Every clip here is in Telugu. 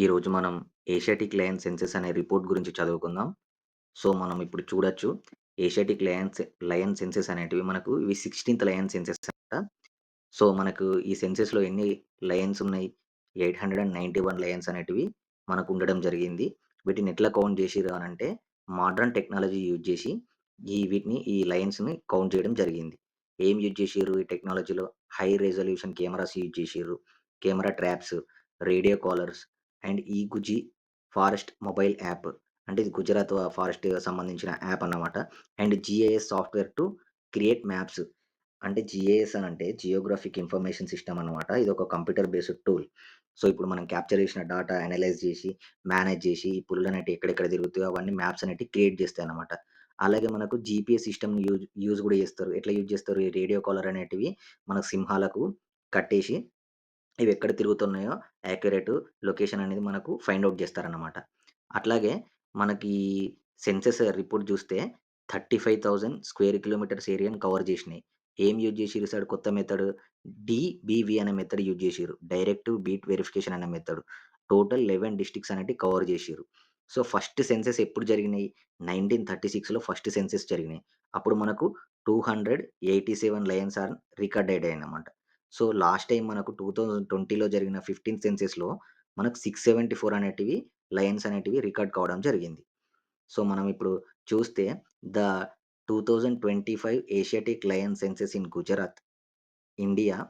ఈరోజు మనం ఏషియాటిక్ లయన్ సెన్సస్ అనే రిపోర్ట్ గురించి చదువుకుందాం. సో, మనం ఇప్పుడు చూడొచ్చు ఏషియాటిక్ లయన్ సెన్సస్ అనేటివి మనకు ఇవి 16థ్ లయన్ సెన్సస్ అంట. సో, మనకు ఈ సెన్సస్‌లో ఎన్ని లయన్స్ ఉన్నాయి? 891 లయన్స్ అనేటివి మనకు ఉండడం జరిగింది. వీటిని ఎట్లా కౌంట్ చేసిర్రు అనంటే మోడర్న్ టెక్నాలజీ యూజ్ చేసి ఈ లయన్స్‌ని కౌంట్ చేయడం జరిగింది. ఏం యూజ్ చేసిర్రు ఈ టెక్నాలజీలో? హై రిజల్యూషన్ కెమెరాస్ యూజ్ చేసిర్రు. Camera traps, radio collars and eGuj forest mobile app. అంటే ఇది గుజరాత్ ఫారెస్ట్ సంబంధించిన యాప్ అన్నమాట. And GIS software to create maps. అంటే జీఏఎస్ అనంటే జియోగ్రాఫిక్ ఇన్ఫర్మేషన్ సిస్టమ్ అనమాట. ఇదొక కంప్యూటర్ బేస్డ్ టూల్. సో, ఇప్పుడు మనం క్యాప్చర్ చేసిన డాటా అనలైజ్ జేసి, మేనేజ్ జేసి, ఈ పులులనేటివి ఎక్కడెక్కడ తిరుగుతాయో అవన్నీ మ్యాప్స్ అనేటివి క్రియేట్ జేస్తాయనమాట. అలాగే మనకు జీపీఎస్ సిస్టమ్‌ని యూజ్ యూజ్ గూడా జేస్తారు. ఎట్లా యూజ్ జేస్తారు? ఈ రేడియో కాలర్ అనేటివి మనకు సింహాలకు కట్టేసి, ఇవెక్కడ తిరుగుతున్నాయో యాక్యురేట్ లొకేషన్ అనేది మనకు ఫైండ్ ఔట్ జేస్తారనమాట. అట్లాగే మనకి సెన్సస్ రిపోర్ట్ జూస్తే 35,000 స్క్వేర్ కిలోమీటర్స్ ఏరియాని కవర్ జేసినాయి. ఏం యూజ్ జేసిర్రు ఈసారి కొత్త మెథడ్? డీబీవీ అనే మెథడ్ యూజ్ జేసిర్రు. డైరెక్టివ్ బీట్ వెరిఫికేషన్ అనే మెథడ్. టోటల్ 11 డిస్ట్రిక్ట్స్ అనేటివి కవర్ జేసిర్రు. సో, ఫస్ట్ సెన్సస్ ఎప్పుడు జరిగినాయి? 1936లో ఫస్ట్ సెన్సస్ జరిగినాయి. అప్పుడు మనకు 287 లయన్స్ ఆర్ రికార్డ్ అయ్యాయన్నమాట. సో, లాస్ట్ టైమ్ మనకు 2020లో జరిగిన 15థ్ సెన్సస్‌లో మనకు 674 అనేటివి లయన్స్ అనేటివి రికార్డ్ కావడం జరిగింది. సో, మనం ఇప్పుడు చూస్తే the 2025 Asiatic lion census in Gujarat, India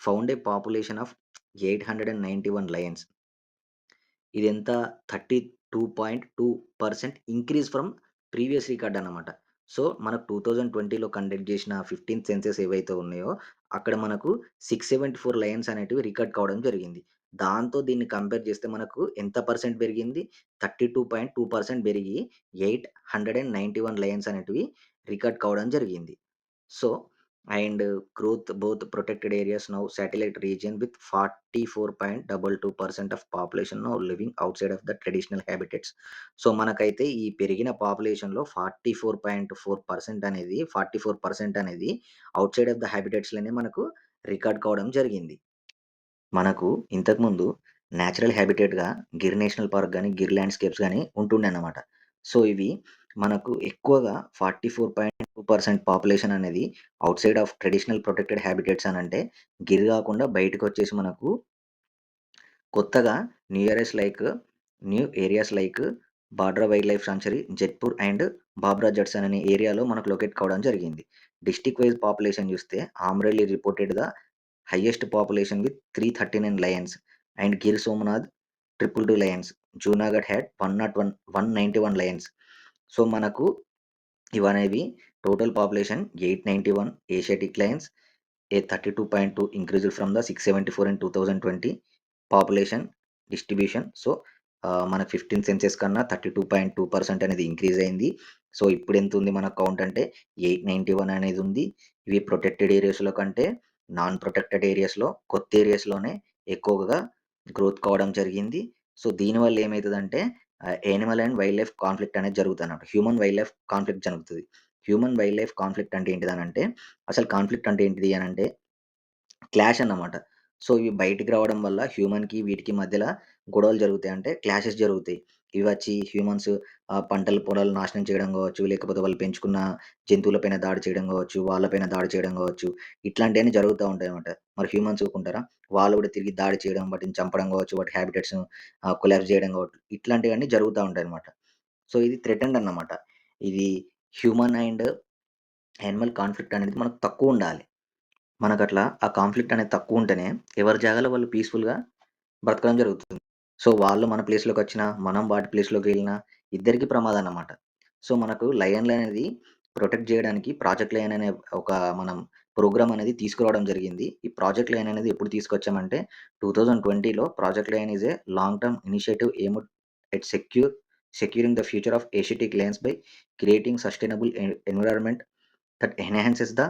found A population of 891 Lions. ఇదెంత 32.2% ఇంక్రీజ్ ఫ్రమ్ ప్రీవియస్ రికార్డ్ అన్నమాట. సో, మనకు 2020లో కండక్ట్ చేసిన 15థ్ సెన్సస్ ఏవైతే ఉన్నాయో, అక్కడ మనకు 674 లయన్స్ అనేటివి రికార్డ్ కావడం జరిగింది. దాంతో దీన్ని కంపేర్ చేస్తే మనకు ఎంత పర్సెంట్ పెరిగింది? 32.2% పెరిగి 891 లయన్స్ అనేటివి రికార్డ్ కావడం జరిగింది. So, and growth both protected areas now satellite region with 44.22% of population now living outside of the traditional habitats. So, మనకైతే ఈ పెరిగిన పాపులేషన్‌లో 44.4% అనేది 44% అనేది ఔట్‌సైడ్ ఆఫ్ ద హాబిటేట్స్‌లోనే మనకు రికార్డ్ కావడం జరిగింది. మనకు ఇంతకుముందు నేచురల్ హ్యాబిటేట్‌గా గిర్ నేషనల్ పార్క్ గాని, గిర్ ల్యాండ్‌స్కేప్స్ గాని ఉంటుండేనమాట. సో, ఇవి మనకు ఎక్కువగా 44.2% పాపులేషన్ అనేది outside of traditional protected habitats అనంటే గిర్ గాకుండా బయటకొచ్చేసి మనకు కొత్తగా new areas like new areas like Barda wildlife sanctuary, Jetpur and Babra Jasdan అనే ఏరియాలో మనకు లొకేట్ కావడం జరిగింది. డిస్ట్రిక్ట్ వైస్ పాపులేషన్ చూస్తే Amreli reported the highest population with 339 lions and Gir Somnath 222 lions. Junagadh had 191 lions. So, మనకు ఇవనేవి total population 891 Asiatic lions, a 32.2 increased from the 674 in 2020 population distribution. So, మన 15థ్ సెన్సస్ కన్నా 32.2% అనేది ఇంక్రీజ్ అయింది. సో, ఇప్పుడెంతుంది మన కౌంట్ అంటే 891 అనేది ఉంది. ఇవి ప్రొటెక్టెడ్ ఏరియాస్‌లో కంటే నాన్ ప్రొటెక్టెడ్ ఏరియాస్‌లో కొత్త ఏరియాస్‌లోనే ఎక్కువగా గ్రోత్ కావడం జరిగింది. సో, దీనివల్ల ఏమైతదంటే animal and wildlife conflict అనేది జరుగుతదన్నమాట. హ్యూమన్ వైల్డ్ లైఫ్ కాన్ఫ్లిక్ట్ జరుగుతది. హ్యూమన్ వైల్డ్ లైఫ్ కాన్ఫ్లిక్ట్ అంటే ఏంటిదనంటే, అసలు కాన్ఫ్లిక్ట్ అంటే ఏంటిది అనంటే క్లాష్ అన్నమాట. సో, ఇవి బయటికి రావడం వల్ల హ్యూమన్‌కి వీటికి మధ్యల గొడవలు జరుగుతాయి. అంటే క్లాషెస్ జరుగుతాయి. ఇవొచ్చి హ్యూమన్స్ పంటలు, పొలాలు నాశనం చేయడం గావచ్చు, లేకపోతే వాళ్ళు పెంచుకున్న జంతువుల పైన దాడి చేయడం గావచ్చు, వాళ్ళపైన దాడి చేయడం గావచ్చు, ఇట్లాంటియన్నీ జరుగుతా ఉంటాయన్నమాట. మరి హ్యూమన్స్ ఊకుంటారా? వాళ్ళు గూడా తిరిగి దాడి చేయడం, వాటిని చంపడం గావచ్చు, వాటి హ్యాబిటేట్స్‌ను కొలాప్స్ జేయడం గావచ్చు, ఇట్లాంటివన్నీ జరుగుతా ఉంటాయన్నమాట. సో, ఇది థ్రెటన్డ్ అన్నమాట. ఇది హ్యూమన్ అండ్ యానిమల్ కాన్ఫ్లిక్ట్ అనేది మనకు తక్కువుండాలి. మనకట్లా ఆ కాన్ఫ్లిక్ట్ అనేది తక్కువుంటేనే ఎవరి జాగాలో వాళ్ళు పీస్‌ఫుల్‌గా బ్రతకడం జరుగుతుంది. సో, వాళ్ళు మన ప్లేస్‌లోకొచ్చినా, మనం వాటి ప్లేస్‌లోకెళ్ళినా ఇద్దరికీ ప్రమాదమన్నమాట. సో, మనకు లయన్‌లనేది ప్రొటెక్ట్ జేయడానికి ప్రాజెక్ట్ లయన్ అనే ఒక మనం ప్రోగ్రామ్ అనేది తీసుకురావడం జరిగింది. ఈ ప్రాజెక్ట్ లయన్ అనేది ఎప్పుడు తీసుకొచ్చామంటే 2020లో project lion is a long term initiative aimed at securing the future of Asiatic lions by creating sustainable environment that enhances the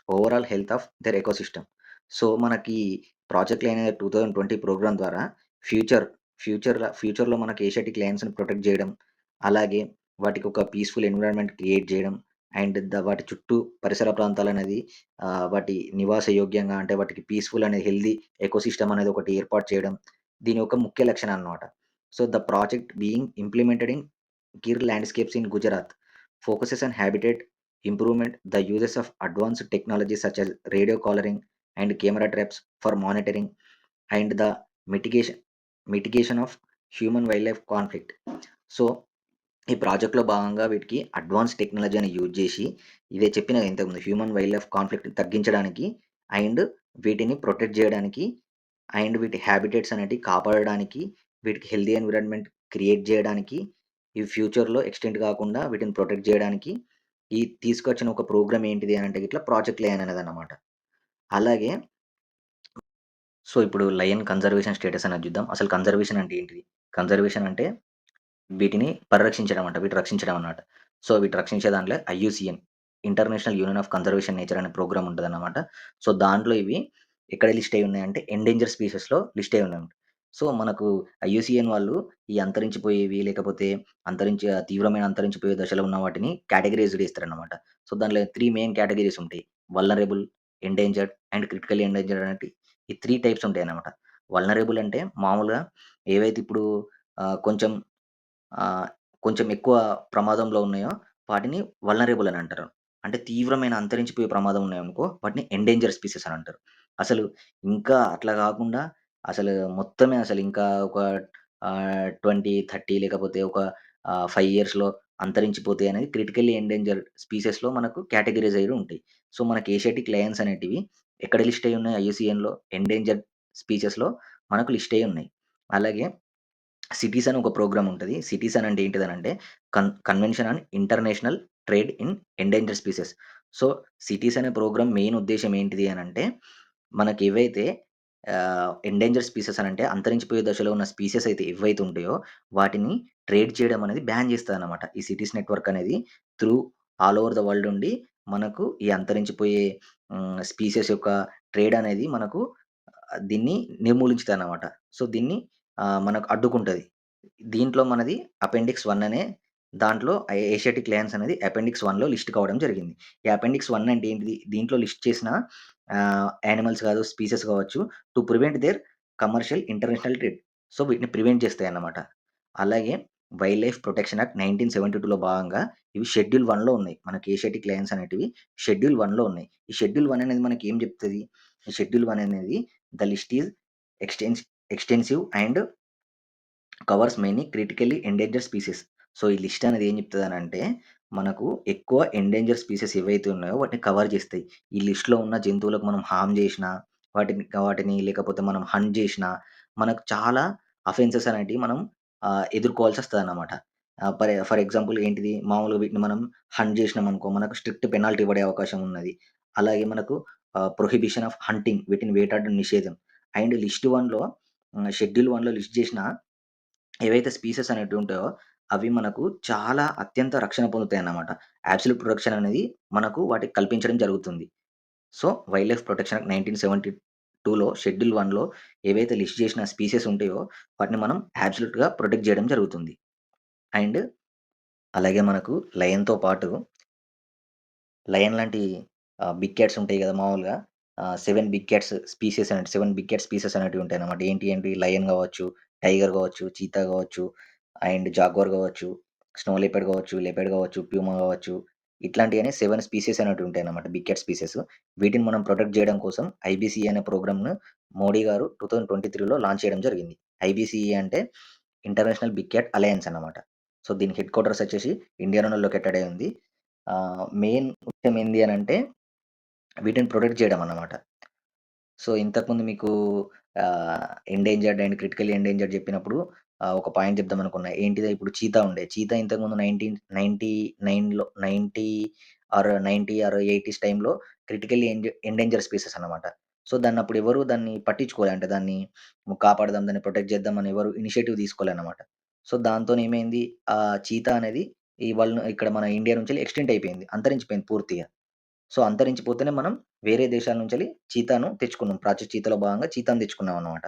overall health of their ecosystem. So, మనకి ప్రాజెక్ట్ లయన్ అనే 2020 ప్రోగ్రామ్ ద్వారా ఫ్యూచర్ ఫ్యూచర్‌లో మనకి ఏషియాటిక్ లయన్స్‌ని ప్రొటెక్ట్ జేయడం, అలాగే వాటికి ఒక పీస్‌ఫుల్ ఎన్విరాన్మెంట్ క్రియేట్ జేయడం అండ్ వాటి చుట్టూ పరిసర ప్రాంతాలనేది వాటి నివాస యోగ్యంగా అంటే వాటికి పీస్‌ఫుల్ అనే హెల్తీ ఎకోసిస్టమ్ అనేది ఒకటి ఏర్పాటు చేయడం. దీని యొక్క ముఖ్య లక్షణం అన్నమాట. So the project being implemented in Gir landscapes in Gujarat focuses on habitat improvement, the uses of advanced technologies such as radio collaring and camera traps for monitoring, and the mitigation of human wildlife conflict. So ఈ ప్రాజెక్ట్‌లో భాగంగా వీటికి అడ్వాన్స్ టెక్నాలజీ అని యూజ్ జేసి, ఇదే చెప్పిన ఇంతకుముందు హ్యూమన్ వైల్డ్ లైఫ్ కాన్ఫ్లిక్ట్‌ని తగ్గించడానికి అండ్ వీటిని ప్రొటెక్ట్ జేయడానికి అండ్ వీటి హ్యాబిటేట్స్ అనేటివి కాపాడడానికి, వీటికి హెల్తీ ఎన్విరాన్మెంట్ క్రియేట్ జేయడానికి, ఇవి ఫ్యూచర్‌లో ఎక్స్‌టెంట్ గాకుండా వీటిని ప్రొటెక్ట్ జేయడానికి, ఈ తీసుకొచ్చిన ఒక ప్రోగ్రామ్ ఏంటిది అనంటే గిట్ల ప్రాజెక్ట్ లయన్ అనేదన్నమాట. అలాగే సో, ఇప్పుడు లయన్ కన్జర్వేషన్ స్టేటస్ అనేది జూద్దాం. అసలు కన్జర్వేషన్ అంటే ఏంటిది? కన్జర్వేషన్ అంటే వీటిని పరిరక్షించడం అంట. వీటిని రక్షించడం అన్నమాట. సో, వీటిని రక్షించే దాంట్లో IUCN international union of conservation nature అనే ప్రోగ్రామ్ ఉంటదన్నమాట. సో, దాంట్లో ఇవి ఎక్కడ లిస్ట్ అయ్యి ఉన్నాయంటే ఎండేంజర్ స్పీషీస్‌లో లిస్ట్ అయ్యి ఉన్నాయి. సో, మనకు ఐయూసీఎన్ వాళ్ళు ఈ అంతరించిపోయేవి లేకపోతే తీవ్రమైన అంతరించిపోయే దశలో ఉన్న వాటిని కేటగరైజ్డ్ చేస్తారన్నమాట. సో, దాంట్లో 3 మెయిన్ కేటగరీస్ ఉంటాయి. Vulnerable, endangered and critically endangered అనేటి ఈ 3 టైప్స్ ఉంటాయన్నమాట. వల్నరబుల్ అంటే మామూలుగా ఏవైతే ఇప్పుడు కొంచెం ఆహ్, కొంచెం ఎక్కువ ప్రమాదంలో ఉన్నాయో వాటిని వల్నరబుల్ అని అంటారు. అంటే తీవ్రమైన అంతరించిపోయే ప్రమాదం ఉన్నాయనుకో వాటిని ఎండేంజర్ స్పీసీస్ అని అంటారు. అసలు ఇంకా అట్లా గాకుండా అసలు మొత్తమే అసలు ఇంకా ఒక 20, 30 లేకపోతే ఒక 5 ఇయర్స్‌లో అంతరించిపోతాయి అనేది క్రిటికల్లీ ఎండేంజర్డ్ స్పీసెస్‌లో మనకు కేటగరైజ్ అయ్యి ఉంటాయి. సో, మనకి ఏషియాటిక్ లయన్స్ అనేటివి ఎక్కడ లిస్ట్ అయ్యి ఉన్నాయి ఐయూసీఎన్‌లో ఎండేంజర్డ్ స్పీసెస్‌లో మనకు లిస్ట్ అయ్యి ఉన్నాయి. అలాగే సిటీస్ అని ఒక ప్రోగ్రామ్ ఉంటది. సిటీస్ అని అంటే ఏంటిదనంటే convention on international trade in endangered species. So, CITES అనే ప్రోగ్రామ్ మెయిన్ ఉద్దేశ్యం ఏంటిది అనంటే, మనకేవైతే ఎండేంజర్డ్ స్పీసెస్ అనంటే అంతరించిపోయే దశలో ఉన్న స్పీసెస్ అయితే ఏవైతే ఉంటాయో, వాటిని ట్రేడ్ చేయడం అనేది బ్యాన్ చేస్తదనమాట. ఈ సిటీస్ నెట్‌వర్క్ అనేది through all over the world ఉండి, మనకు ఈ అంతరించిపోయే స్పీసెస్ యొక్క ట్రేడ్ అనేది మనకు దీన్ని నిర్మూలించుతదనమాట. సో, దీన్ని మనకు అడ్డుకుంటది. దీంట్లో మనది అపెండిక్స్ 1 అనే దాంట్లో ఏషియాటిక్ లయన్స్ అనేది అపెండిక్స్ 1లో లిస్ట్ కావడం జరిగింది. ఈ అపెండిక్స్ 1 అంటే ఏంటిది? దీంట్లో లిస్ట్ చేసిన యానిమల్స్ కాదు, స్పీసెస్ కావచ్చు to prevent their commercial international trade. So, వీటిని ప్రివెంట్ చేస్తాయన్నమాట. అలాగే వైల్డ్ లైఫ్ ప్రొటెక్షన్ యాక్ట్ 1972లో భాగంగా ఇవి షెడ్యూల్ 1లో ఉన్నాయి. మనకి ఏషియాటిక్ లయన్స్ అనేటివి షెడ్యూల్ 1లో ఉన్నాయి. ఈ షెడ్యూల్ 1 అనేది మనకి ఏం చెప్తది? ఈ షెడ్యూల్ 1 అనేది the list is extents extensive and covers many critically endangered species. So, ఈ లిస్ట్ అనేది ఏం చెప్తదనంటే, మనకు ఎక్కువ ఎండేంజర్ స్పీసీస్ ఏవైతే ఉన్నాయో వాటిని కవర్ చేస్తాయి. ఈ లిస్ట్‌లో ఉన్న జంతువులకు మనం హార్మ్ చేసినా, వాటిని లేకపోతే మనం హంట్ చేసినా, మనకు చాలా అఫెన్సెస్ అనేటివి మనం ఎదుర్కోవాల్సొస్తదనమాట. ఫర్ ఎగ్జాంపుల్ ఏంటిది, మామూలుగా వీటిని మనం హంట్ చేసినామనుకో, మనకు స్ట్రిక్ట్ పెనాల్టీ పడే అవకాశం ఉన్నది. అలాగే మనకు ప్రొహిబిషన్ ఆఫ్ హంటింగ్ వీటిని వేటాడడం నిషేధం. అండ్ లిస్ట్ 1లో షెడ్యూల్ 1లో లిస్ట్ చేసిన ఏవైతే స్పీసెస్ అనేటివి ఉంటాయో, అవి మనకు చాలా అత్యంత రక్షణ పొందుతాయన్నమాట. అబ్సల్యూట్ ప్రొటెక్షన్ అనేది మనకు వాటికి కల్పించడం జరుగుతుంది. So, wild life protection act 1972లో షెడ్యూల్ 1లో ఏవైతే లిస్ట్ చేసిన స్పీసెస్ ఉంటాయో, వాటిని మనం అబ్సల్యూట్‌గా ప్రొటెక్ట్ చేయడం జరుగుతుంది. అండ్ అలాగే మనకు లయన్‌తో పాటు లయన్ లాంటి బిగ్ క్యాట్స్ ఉంటాయి గదా! మామూలుగా 7 బిగ్ క్యాట్స్ స్పీసీస్ అనేటి 7 బిగ్ క్యాట్ స్పీసెస్ అనేటివి ఉంటాయన్నమాట. ఏంటి లయన్ గావచ్చు, టైగర్ గావచ్చు, చీతా గావచ్చు, అండ్ జాగ్వార్ గావచ్చు, స్నో లెపర్డ్ గావచ్చు, లెపర్డ్ గావచ్చు, ప్యూమా గావచ్చు, ఇట్లాంటియన్ని 7 స్పీసీస్ అనేటివి ఉంటాయన్నమాట. Big cat species. వీటిని మనం ప్రొటెక్ట్ జేయడం కోసం ఐబీసీఈ అనే ప్రోగ్రామ్‌ను మోడీ గారు 2023లో లాంచ్ చేయడం జరిగింది. ఐబీసీఈ అంటే ఇంటర్నేషనల్ బిగ్ క్యాట్ అలయన్స్ అన్నమాట. సో, దీని హెడ్ క్వార్టర్స్ వచ్చేసి ఇండియాలోనే లొకేటెడ్ అయ్యి ఉంది. మెయిన్ ముఖ్యం ఏంది అనంటే వీటిని ప్రొటెక్ట్ చేయడం అన్నమాట. సో, ఇంతకుముందు మీకు ఎండేంజర్డ్ అండ్ క్రిటికల్లీ ఎండేంజర్డ్ జెప్పినప్పుడు ఒక పాయింట్ చెప్దామనుకున్నా. ఏంటిది ఇప్పుడు చీతా ఉండే. చీతా ఇంతకుముందు 1999లో 90 ఆర్ 80స్ టైమ్‌లో క్రిటికల్లీ ఎండేంజర్ స్పీసెస్ అన్నమాట. సో, దాన్నప్పుడు ఎవరు దాన్ని పట్టించుకోలే. అంటే దాన్ని కాపాడదాం, దాన్ని ప్రొటెక్ట్ చేద్దాం అని ఎవరు ఇనిషియేటివ్ తీసుకోలే అన్నమాట. సో, దాంతోనేమైంది చీతా అనేది ఇక్కడ మన ఇండియా నుంచెల్లి ఎక్స్‌టింక్ట్ అయిపోయింది. అంతరించిపోయింది పూర్తిగా. సో, అంతరించిపోతేనే మనం వేరే దేశాల నుంచెల్లి చీతాను తెచ్చుకున్నాం. ప్రాచ్య చీతాలో భాగంగా చీతాను తెచ్చుకున్నామనమాట.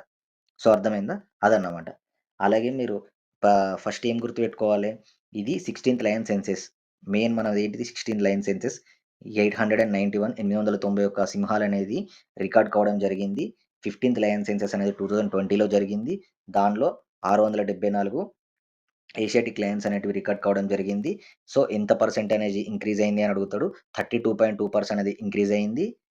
సో, అర్థమైందా? అదన్నమాట. అలాగే మీరు ప ఫస్ట్ ఏం గుర్తుపెట్టుకోవాలి, ఇది 16థ్ లయన్ సెన్సస్. మెయిన్ మనదేంటిది 16 లయన్ సెన్సస్. 891 సింహాలనేది రికార్డ్ కావడం జరిగింది. 15థ్ లయన్ సెన్సస్ అనేది 2020లో జరిగింది. దానిలో 674 ఏషియాటిక్ లయన్స్ అనేటివి రికార్డ్ కావడం జరిగింది. సో, ఎంత పర్సెంట్ అనేది ఇంక్రీజ్ అయింది అని అడుగుతాడు. 32.2% అనేది ఇంక్రీజ్ అయింది.